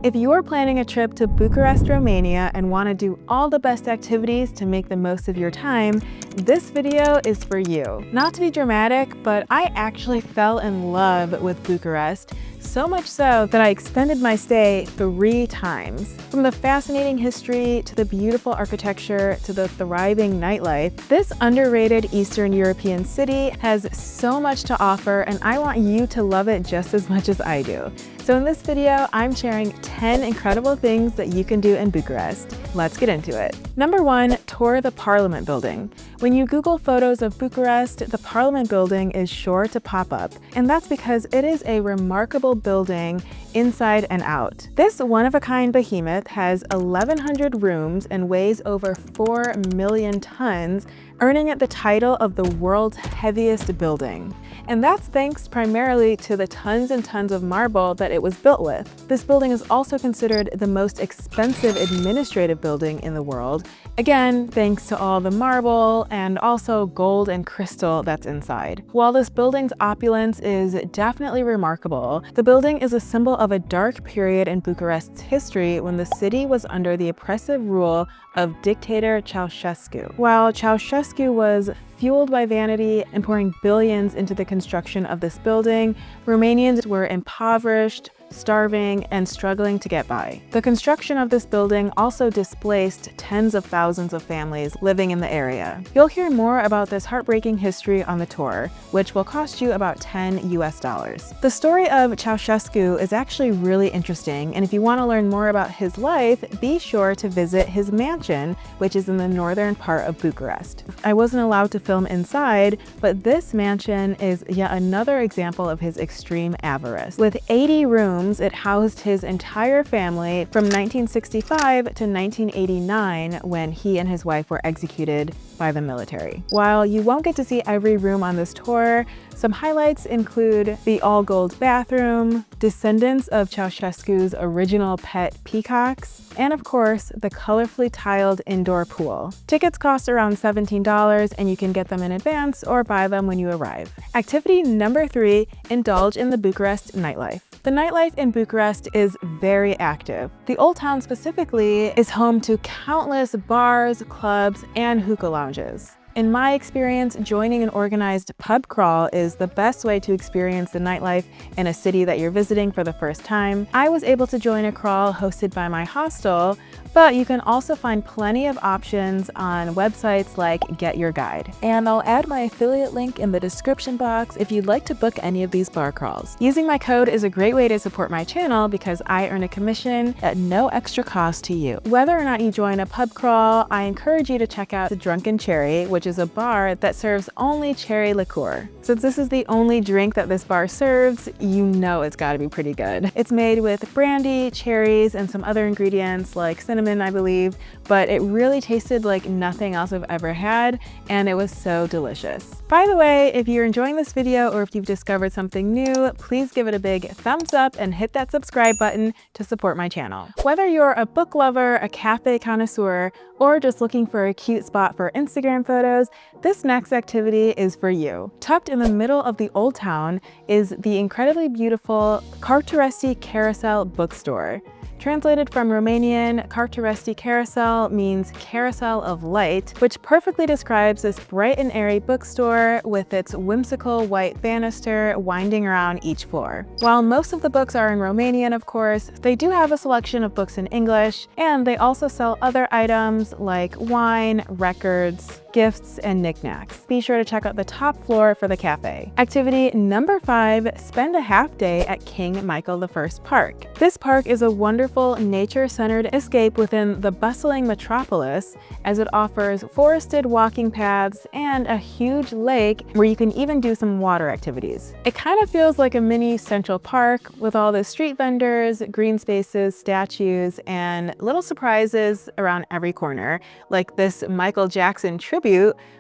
If you're planning a trip to Bucharest, Romania and want to do all the best activities to make the most of your time, this video is for you. Not to be dramatic, but I actually fell in love with Bucharest, so much so that I extended my stay 3 times. From the fascinating history to the beautiful architecture to the thriving nightlife, this underrated Eastern European city has so much to offer, and I want you to love it just as much as I do. So in this video, I'm sharing 10 incredible things that you can do in Bucharest. Let's get into it. Number 1, tour the Parliament building. When you Google photos of Bucharest, the Parliament building is sure to pop up, and that's because it is a remarkable building inside and out. This one-of-a-kind behemoth has 1,100 rooms and weighs over 4 million tons, earning it the title of the world's heaviest building. And that's thanks primarily to the tons and tons of marble that it was built with. This building is also considered the most expensive administrative building in the world, again, thanks to all the marble and also gold and crystal that's inside. While this building's opulence is definitely remarkable, the building is a symbol of a dark period in Bucharest's history when the city was under the oppressive rule of dictator Ceausescu. While Ceausescu was fueled by vanity and pouring billions into the construction of this building, Romanians were impoverished, starving, and struggling to get by. The construction of this building also displaced tens of thousands of families living in the area. You'll hear more about this heartbreaking history on the tour, which will cost you about $10 US. The story of Ceausescu is actually really interesting, and if you want to learn more about his life, be sure to visit his mansion, which is in the northern part of Bucharest. I wasn't allowed to film inside, but this mansion is yet another example of his extreme avarice. With 80 rooms, it housed his entire family from 1965 to 1989 when he and his wife were executed by the military. While you won't get to see every room on this tour, some highlights include the all-gold bathroom, descendants of Ceausescu's original pet peacocks, and of course, the colorfully tiled indoor pool. Tickets cost around $17 and you can get them in advance or buy them when you arrive. Activity number 3, indulge in the Bucharest nightlife. The nightlife in Bucharest is very active. The Old Town specifically is home to countless bars, clubs, and hookah lounges. In my experience, joining an organized pub crawl is the best way to experience the nightlife in a city that you're visiting for the first time. I was able to join a crawl hosted by my hostel, but you can also find plenty of options on websites like Get Your Guide. And I'll add my affiliate link in the description box if you'd like to book any of these bar crawls. Using my code is a great way to support my channel because I earn a commission at no extra cost to you. Whether or not you join a pub crawl, I encourage you to check out the Drunken Cherry, which is a bar that serves only cherry liqueur. Since this is the only drink that this bar serves, you know it's gotta be pretty good. It's made with brandy, cherries, and some other ingredients like cinnamon, I believe, but it really tasted like nothing else I've ever had, and it was so delicious. By the way, if you're enjoying this video or if you've discovered something new, please give it a big thumbs up and hit that subscribe button to support my channel. Whether you're a book lover, a cafe connoisseur, or just looking for a cute spot for Instagram photos, this next activity is for you. Tucked in the middle of the Old Town is the incredibly beautiful Carteresti Carousel bookstore. Translated from Romanian, Carteresti Carousel means carousel of light, which perfectly describes this bright and airy bookstore with its whimsical white banister winding around each floor. While most of the books are in Romanian, of course, they do have a selection of books in English, and they also sell other items like wine, records, gifts, and knickknacks. Be sure to check out the top floor for the cafe. Activity number 5, spend a half day at King Michael I Park. This park is a wonderful nature-centered escape within the bustling metropolis, as it offers forested walking paths and a huge lake where you can even do some water activities. It kind of feels like a mini Central Park with all the street vendors, green spaces, statues, and little surprises around every corner, like this Michael Jackson tribute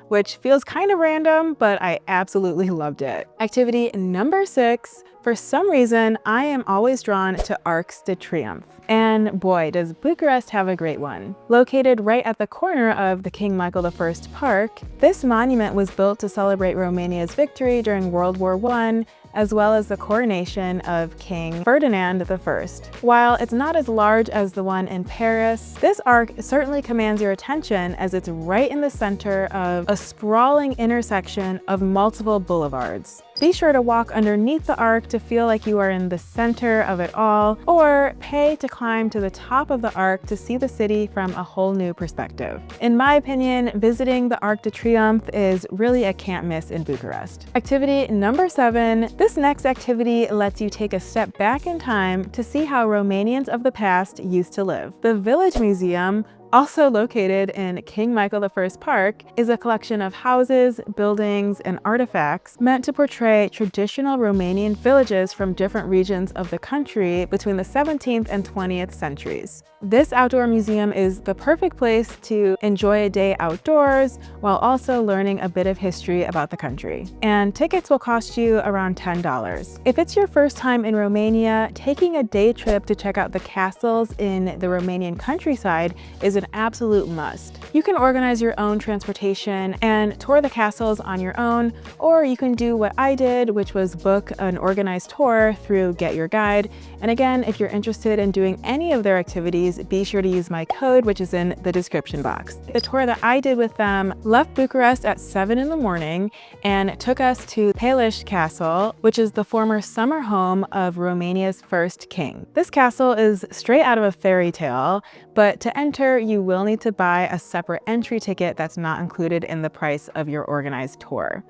which feels kind of random, but I absolutely loved it. Activity number 6. For some reason, I am always drawn to Arcs de Triomphe. And boy, does Bucharest have a great one. Located right at the corner of the King Michael I Park, this monument was built to celebrate Romania's victory during World War I, as well as the coronation of King Ferdinand I. While it's not as large as the one in Paris, this arc certainly commands your attention as it's right in the center of a sprawling intersection of multiple boulevards. Be sure to walk underneath the arc to feel like you are in the center of it all, or pay to climb to the top of the arc to see the city from a whole new perspective. In my opinion, visiting the Arc de Triomphe is really a can't miss in Bucharest. Activity number 7. This next activity lets you take a step back in time to see how Romanians of the past used to live. The Village Museum, also located in King Michael I Park, is a collection of houses, buildings, and artifacts meant to portray traditional Romanian villages from different regions of the country between the 17th and 20th centuries. This outdoor museum is the perfect place to enjoy a day outdoors while also learning a bit of history about the country. And tickets will cost you around $10. If it's your first time in Romania, taking a day trip to check out the castles in the Romanian countryside is an absolute must. You can organize your own transportation and tour the castles on your own, or you can do what I did, which was book an organized tour through Get Your Guide. And again, if you're interested in doing any of their activities, be sure to use my code, which is in the description box. The tour that I did with them left Bucharest at 7 in the morning and took us to Peliș Castle, which is the former summer home of Romania's first king. This castle is straight out of a fairy tale, but to enter, you will need to buy a separate entry ticket that's not included in the price of your organized tour.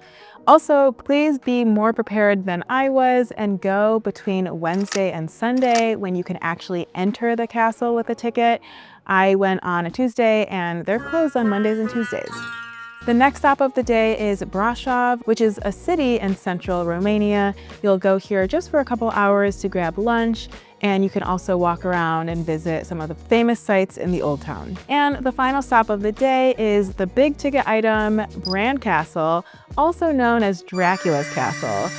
Also, please be more prepared than I was and go between Wednesday and Sunday when you can actually enter the castle with a ticket. I went on a Tuesday and they're closed on Mondays and Tuesdays. The next stop of the day is Brașov, which is a city in central Romania. You'll go here just for a couple hours to grab lunch, and you can also walk around and visit some of the famous sites in the Old Town. And the final stop of the day is the big ticket item, Bran Castle, also known as Dracula's Castle.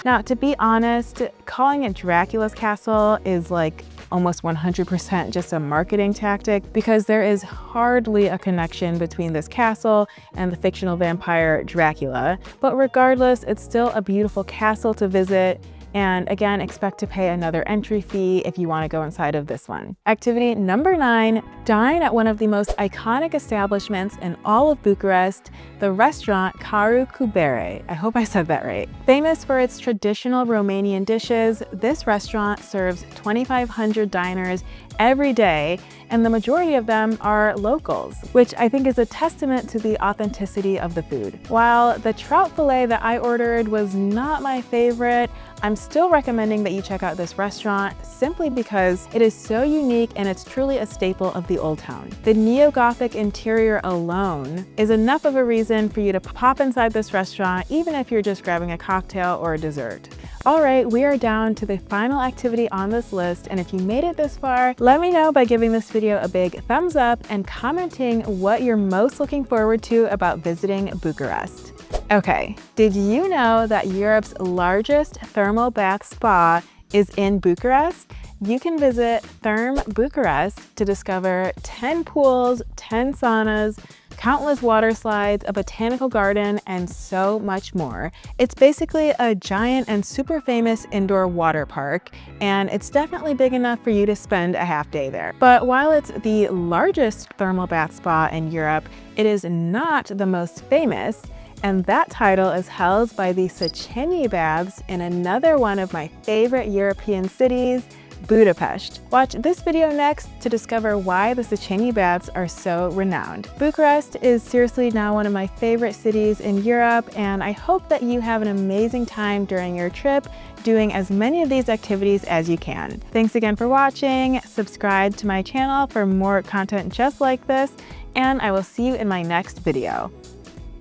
Now, to be honest, calling it Dracula's Castle is like almost 100% just a marketing tactic, because there is hardly a connection between this castle and the fictional vampire Dracula. But regardless, it's still a beautiful castle to visit. And again, expect to pay another entry fee if you want to go inside of this one. Activity number 9, dine at one of the most iconic establishments in all of Bucharest, the restaurant Caru cu bere. I hope I said that right. Famous for its traditional Romanian dishes, this restaurant serves 2,500 diners every day, and the majority of them are locals, which I think is a testament to the authenticity of the food. While the trout fillet that I ordered was not my favorite, I'm still recommending that you check out this restaurant simply because it is so unique and it's truly a staple of the Old Town. The neo-Gothic interior alone is enough of a reason for you to pop inside this restaurant, even if you're just grabbing a cocktail or a dessert. All right, we are down to the final activity on this list, and if you made it this far, let me know by giving this video a big thumbs up and commenting what you're most looking forward to about visiting Bucharest. Okay, did you know that Europe's largest thermal bath spa is in Bucharest? You can visit Therm Bucharest to discover 10 pools, 10 saunas, countless water slides, a botanical garden, and so much more. It's basically a giant and super famous indoor water park, and it's definitely big enough for you to spend a half day there. But while it's the largest thermal bath spa in Europe, it is not the most famous, and that title is held by the Széchenyi Baths in another one of my favorite European cities, Budapest. Watch this video next to discover why the Széchenyi Baths are so renowned. Bucharest is seriously now one of my favorite cities in Europe, and I hope that you have an amazing time during your trip doing as many of these activities as you can. Thanks again for watching. Subscribe to my channel for more content just like this, and I will see you in my next video.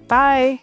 Bye!